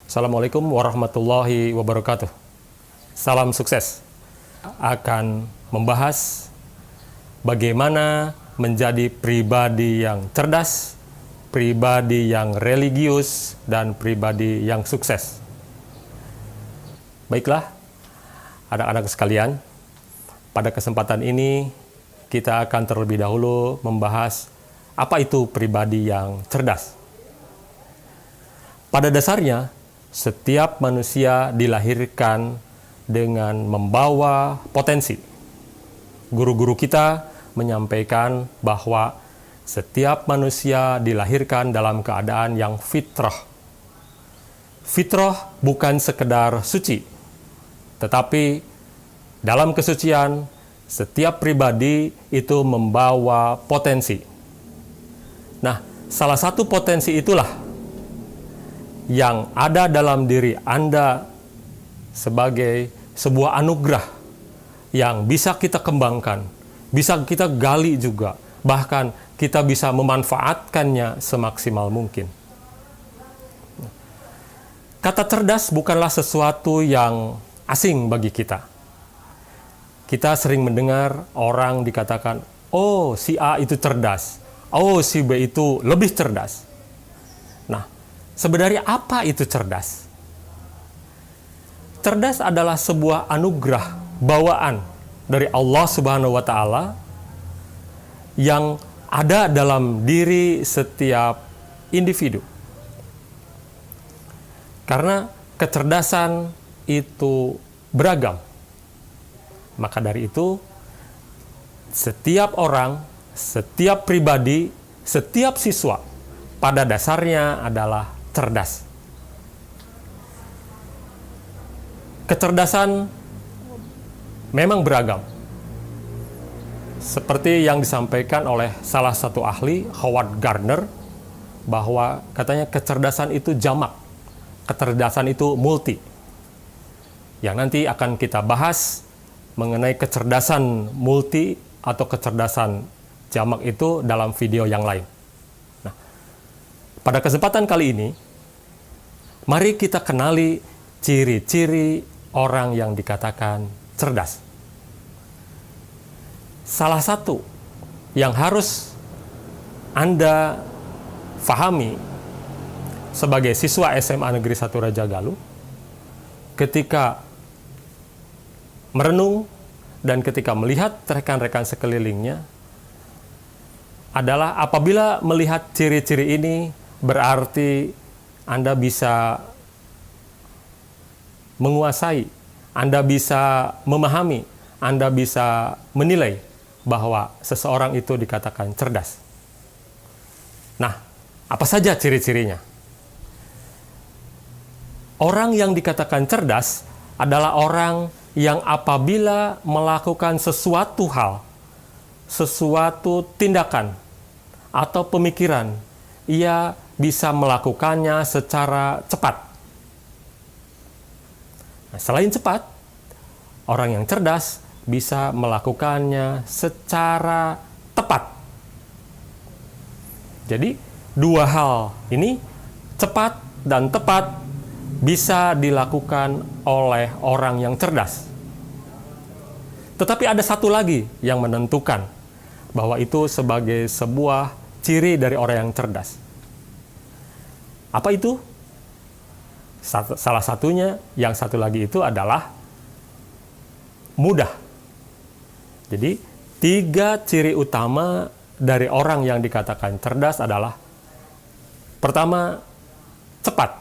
Assalamualaikum warahmatullahi wabarakatuh. Salam sukses. Akan membahas bagaimana menjadi pribadi yang cerdas, pribadi yang religius, dan pribadi yang sukses. Baiklah, anak-anak sekalian, pada kesempatan ini kita akan terlebih dahulu membahas apa itu pribadi yang cerdas. Pada dasarnya, setiap manusia dilahirkan dengan membawa potensi. Guru-guru kita menyampaikan bahwa setiap manusia dilahirkan dalam keadaan yang fitrah. Fitrah bukan sekedar suci, tetapi dalam kesucian, setiap pribadi itu membawa potensi. Nah, salah satu potensi itulah yang ada dalam diri Anda sebagai sebuah anugerah yang bisa kita kembangkan, bisa kita gali juga, bahkan kita bisa memanfaatkannya semaksimal mungkin. Kata cerdas bukanlah sesuatu yang asing bagi kita. Kita sering mendengar orang dikatakan, oh si A itu cerdas, oh si B itu lebih cerdas. Nah, sebenarnya apa itu cerdas? Cerdas adalah sebuah anugerah bawaan dari Allah Subhanahu wa Ta'ala yang ada dalam diri setiap individu. Karena kecerdasan itu beragam. Maka dari itu, setiap orang, setiap pribadi, setiap siswa pada dasarnya adalah cerdas. Kecerdasan memang beragam. Seperti yang disampaikan oleh salah satu ahli, Howard Gardner, bahwa katanya kecerdasan itu jamak, kecerdasan itu multi. Yang nanti akan kita bahas mengenai kecerdasan multi atau kecerdasan jamak itu dalam video yang lain. Pada kesempatan kali ini, mari kita kenali ciri-ciri orang yang dikatakan cerdas. Salah satu yang harus Anda fahami sebagai siswa SMA Negeri 1 Raja Galuh, ketika merenung dan ketika melihat rekan-rekan sekelilingnya, adalah apabila melihat ciri-ciri ini, berarti Anda bisa menguasai, Anda bisa memahami, Anda bisa menilai bahwa seseorang itu dikatakan cerdas. Nah, apa saja ciri-cirinya? Orang yang dikatakan cerdas adalah orang yang apabila melakukan sesuatu hal, sesuatu tindakan, atau pemikiran, ia bisa melakukannya secara cepat. Nah, selain cepat, orang yang cerdas bisa melakukannya secara tepat. Jadi, dua hal ini, cepat dan tepat, bisa dilakukan oleh orang yang cerdas. Tetapi ada satu lagi yang menentukan bahwa itu sebagai sebuah ciri dari orang yang cerdas. Apa itu? Salah satunya, yang satu lagi itu adalah mudah. Jadi, 3 ciri utama dari orang yang dikatakan cerdas adalah: pertama, cepat.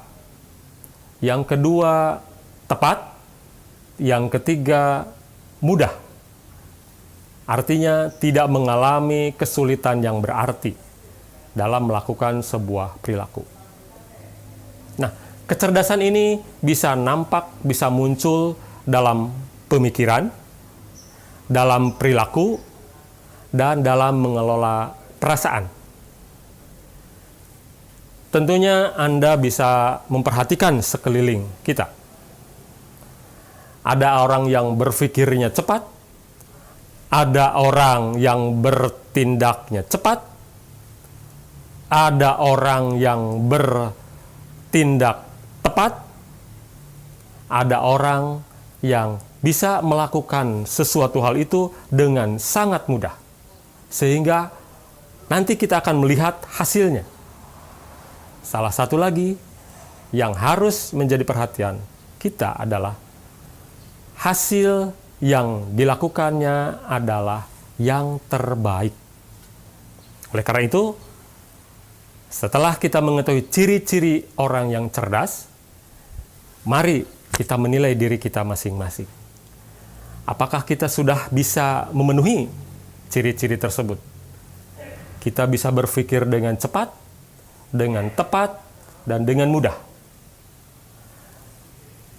Yang kedua, tepat. Yang ketiga, mudah. Artinya tidak mengalami kesulitan yang berarti dalam melakukan sebuah perilaku. Nah, kecerdasan ini bisa nampak, bisa muncul dalam pemikiran, dalam perilaku, dan dalam mengelola perasaan. Tentunya Anda bisa memperhatikan sekeliling kita. Ada orang yang berpikirnya cepat, ada orang yang bertindaknya cepat, ada orang yang bertindak tepat, ada orang yang bisa melakukan sesuatu hal itu dengan sangat mudah. Sehingga nanti kita akan melihat hasilnya. Salah satu lagi yang harus menjadi perhatian kita adalah hasil yang dilakukannya adalah yang terbaik. Oleh karena itu, setelah kita mengetahui ciri-ciri orang yang cerdas, mari kita menilai diri kita masing-masing. Apakah kita sudah bisa memenuhi ciri-ciri tersebut? Kita bisa berpikir dengan cepat, dengan tepat, dan dengan mudah.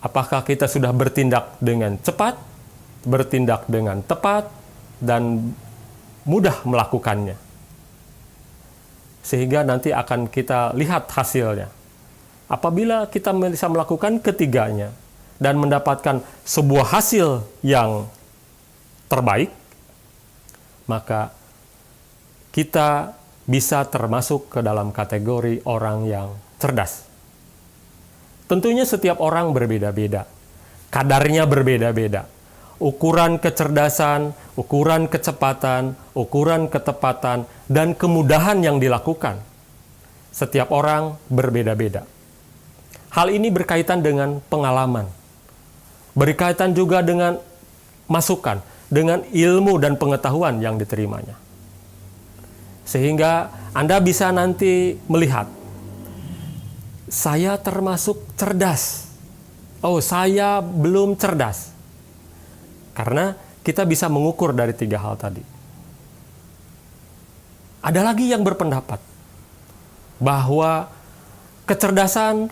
Apakah kita sudah bertindak dengan cepat, bertindak dengan tepat, dan mudah melakukannya? Sehingga nanti akan kita lihat hasilnya. Apabila kita bisa melakukan ketiganya dan mendapatkan sebuah hasil yang terbaik, maka kita bisa termasuk ke dalam kategori orang yang cerdas. Tentunya setiap orang berbeda-beda, kadarnya berbeda-beda. Ukuran kecerdasan, ukuran kecepatan, ukuran ketepatan, dan kemudahan yang dilakukan. Setiap orang berbeda-beda. Hal ini berkaitan dengan pengalaman. Berkaitan juga dengan masukan, dengan ilmu dan pengetahuan yang diterimanya. Sehingga Anda bisa nanti melihat, saya termasuk cerdas. Oh, saya belum cerdas. Karena kita bisa mengukur dari 3 hal tadi. Ada lagi yang berpendapat bahwa kecerdasan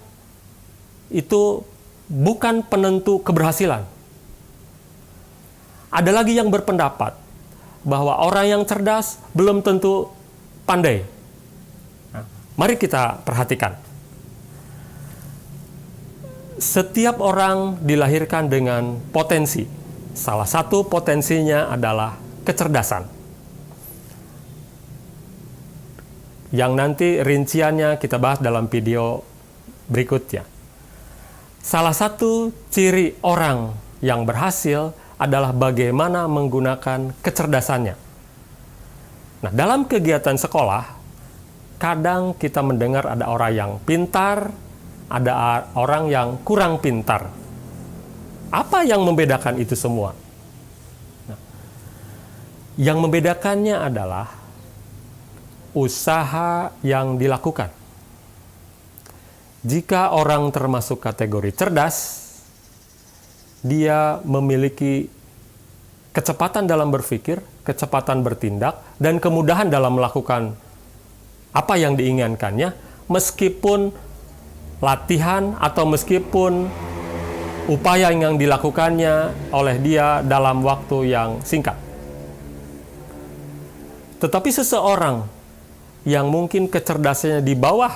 itu bukan penentu keberhasilan. Ada lagi yang berpendapat bahwa orang yang cerdas belum tentu pandai. Nah, mari kita perhatikan. Setiap orang dilahirkan dengan potensi. Salah satu potensinya adalah kecerdasan. Yang nanti rinciannya kita bahas dalam video berikutnya. Salah satu ciri orang yang berhasil adalah bagaimana menggunakan kecerdasannya. Nah, dalam kegiatan sekolah, kadang kita mendengar ada orang yang pintar, ada orang yang kurang pintar. Apa yang membedakan itu semua? Nah, yang membedakannya adalah usaha yang dilakukan. Jika orang termasuk kategori cerdas, dia memiliki kecepatan dalam berpikir, kecepatan bertindak, dan kemudahan dalam melakukan apa yang diinginkannya, meskipun latihan atau meskipun upaya yang dilakukannya oleh dia dalam waktu yang singkat. Tetapi seseorang yang mungkin kecerdasannya di bawah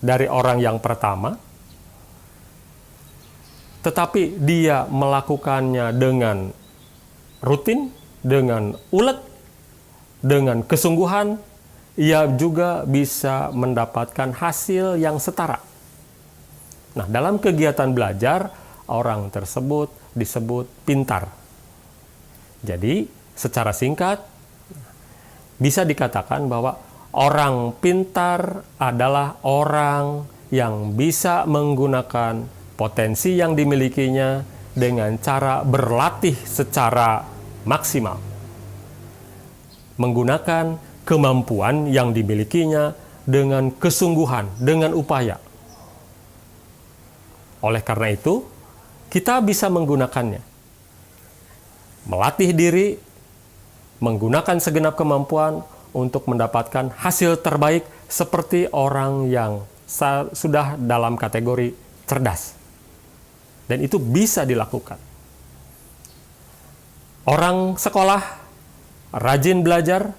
dari orang yang pertama, tetapi dia melakukannya dengan rutin, dengan ulet, dengan kesungguhan, ia juga bisa mendapatkan hasil yang setara. Nah, dalam kegiatan belajar, orang tersebut disebut pintar. Jadi, secara singkat, bisa dikatakan bahwa orang pintar adalah orang yang bisa menggunakan potensi yang dimilikinya dengan cara berlatih secara maksimal. Menggunakan kemampuan yang dimilikinya dengan kesungguhan, dengan upaya. Oleh karena itu, kita bisa menggunakannya. Melatih diri, menggunakan segenap kemampuan untuk mendapatkan hasil terbaik seperti orang yang sudah dalam kategori cerdas. Dan itu bisa dilakukan. Orang sekolah, rajin belajar,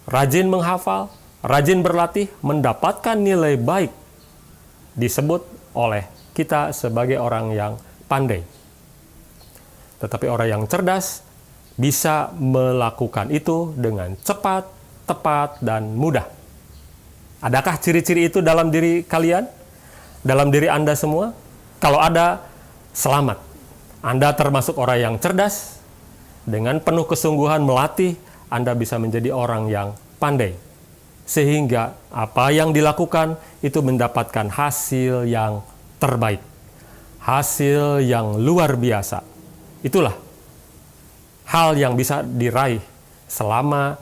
rajin menghafal, rajin berlatih, mendapatkan nilai baik, disebut oleh kita sebagai orang yang pandai. Tetapi orang yang cerdas bisa melakukan itu dengan cepat, tepat, dan mudah. Adakah ciri-ciri itu dalam diri kalian? Dalam diri Anda semua? Kalau ada, selamat. Anda termasuk orang yang cerdas, dengan penuh kesungguhan melatih, Anda bisa menjadi orang yang pandai. Sehingga apa yang dilakukan itu mendapatkan hasil yang terbaik. Hasil yang luar biasa. Itulah hal yang bisa diraih selama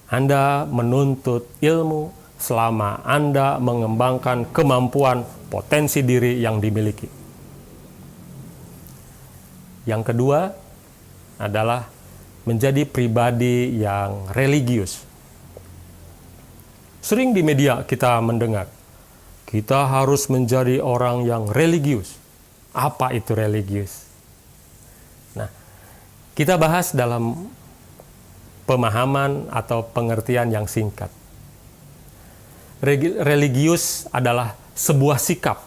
Anda menuntut ilmu, selama Anda mengembangkan kemampuan potensi diri yang dimiliki. Yang kedua adalah menjadi pribadi yang religius. Sering di media kita mendengar, kita harus menjadi orang yang religius. Apa itu religius? Nah, kita bahas dalam pemahaman atau pengertian yang singkat. Religius adalah sebuah sikap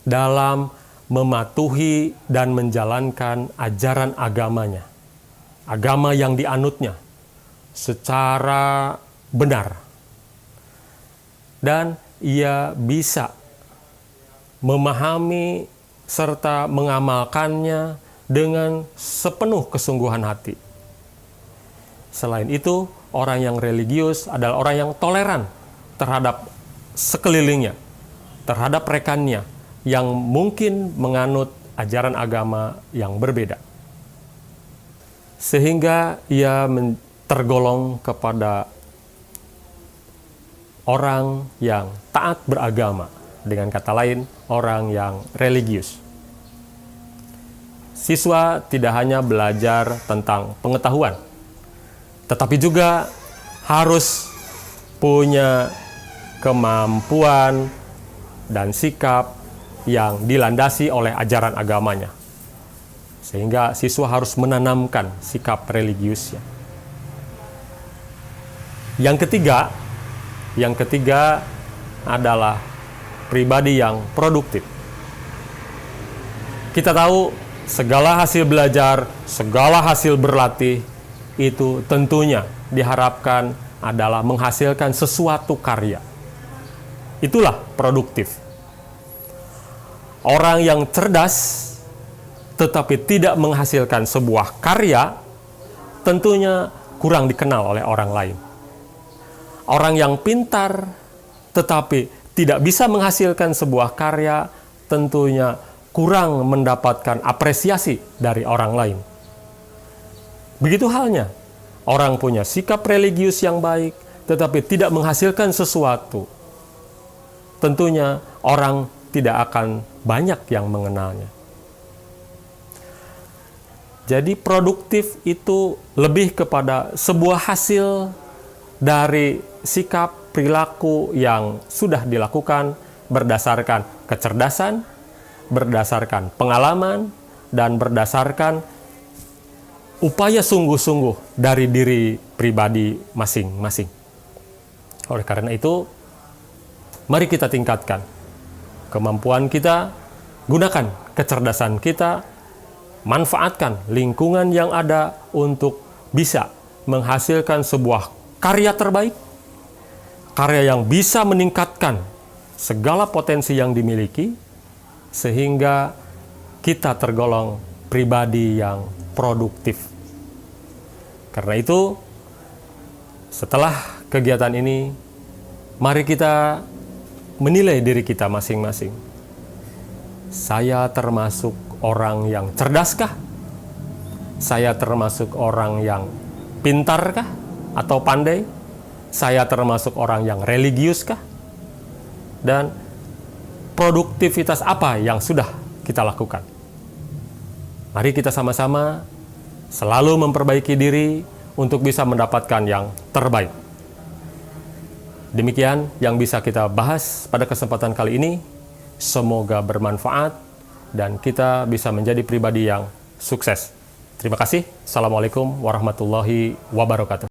dalam mematuhi dan menjalankan ajaran agamanya, agama yang dianutnya secara benar, dan ia bisa memahami serta mengamalkannya dengan sepenuh kesungguhan hati. Selain itu, orang yang religius adalah orang yang toleran terhadap sekelilingnya, terhadap rekannya yang mungkin menganut ajaran agama yang berbeda. Sehingga ia tergolong kepada orang yang taat beragama, dengan kata lain, orang yang religius. Siswa tidak hanya belajar tentang pengetahuan, tetapi juga harus punya kemampuan dan sikap yang dilandasi oleh ajaran agamanya. Sehingga siswa harus menanamkan sikap religiusnya. Yang ketiga adalah pribadi yang produktif. Kita tahu segala hasil belajar, segala hasil berlatih itu tentunya diharapkan adalah menghasilkan sesuatu karya. Itulah produktif. Orang yang cerdas tetapi tidak menghasilkan sebuah karya tentunya kurang dikenal oleh orang lain. Orang yang pintar tetapi tidak bisa menghasilkan sebuah karya tentunya kurang mendapatkan apresiasi dari orang lain. Begitu halnya, orang punya sikap religius yang baik tetapi tidak menghasilkan sesuatu, tentunya orang tidak akan banyak yang mengenalnya. Jadi produktif itu lebih kepada sebuah hasil dari sikap perilaku yang sudah dilakukan berdasarkan kecerdasan, berdasarkan pengalaman, dan berdasarkan upaya sungguh-sungguh dari diri pribadi masing-masing. Oleh karena itu, mari kita tingkatkan kemampuan kita, gunakan kecerdasan kita, manfaatkan lingkungan yang ada untuk bisa menghasilkan sebuah karya terbaik, karya yang bisa meningkatkan segala potensi yang dimiliki, sehingga kita tergolong pribadi yang produktif. Karena itu, setelah kegiatan ini, mari kita menilai diri kita masing-masing. Saya termasuk orang yang cerdaskah? Saya termasuk orang yang pintarkah atau pandai? Saya termasuk orang yang religiuskah? Dan produktivitas apa yang sudah kita lakukan? Mari kita sama-sama selalu memperbaiki diri untuk bisa mendapatkan yang terbaik. Demikian yang bisa kita bahas pada kesempatan kali ini. Semoga bermanfaat dan kita bisa menjadi pribadi yang sukses. Terima kasih. Assalamualaikum warahmatullahi wabarakatuh.